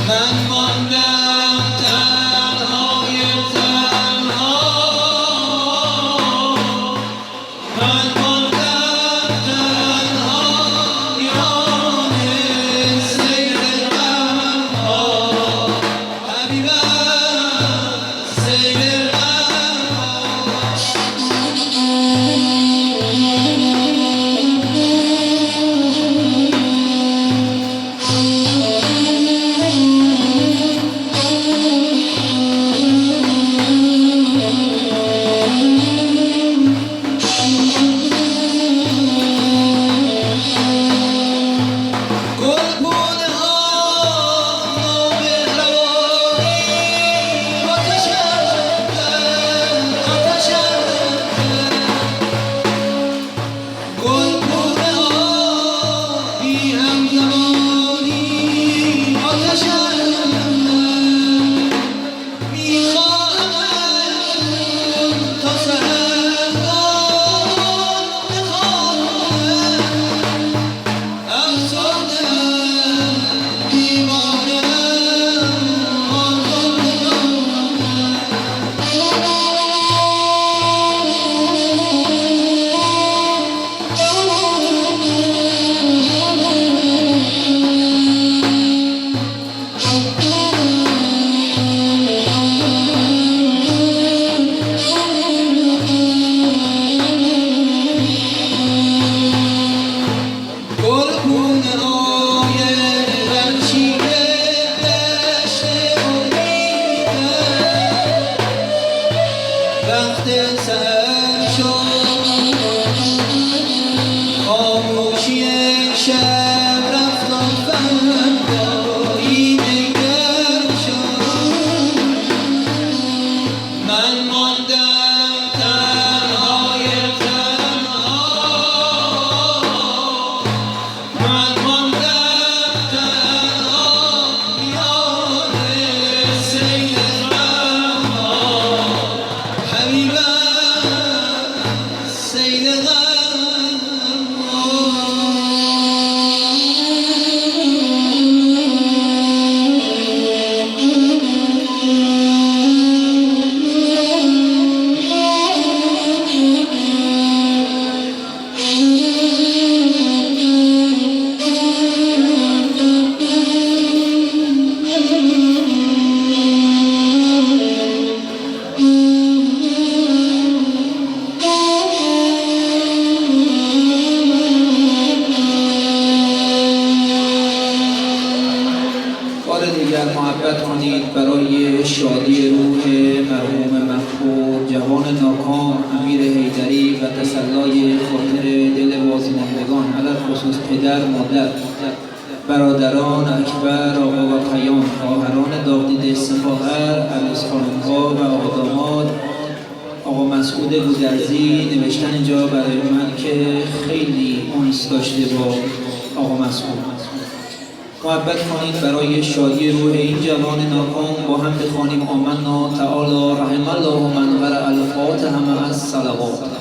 من ماندم تنهای تنها، من ماندم تنها میان سیل غمها، حبیبم سیل خاموشی شب رفت و فردایی نگر شد. من ماندم تنهای تنها، من ماندم تنها میان سیل غمها، حبیبم سیل غمها. دیگر محبت کنید برای شادی روح مرحوم مغفور جوان ناکام امیر حیدری و تسلای خاطر دل بازماندگان، علل خصوص پدر، مادر، برادران اکبر، آقا و پیام، خواهران داغدیده سپاهر، عروس خانم‌ها و آقا داماد، آقا مسعود گودرزی. نوشتن اینجا برای من که خیلی انس داشته با آقا مسعود. محبت کنید برای شادی روح این جوان ناکام، با هم بخوانیم آمنا تعالی رحم الله من قرأ الفاتحه مع الصلوات.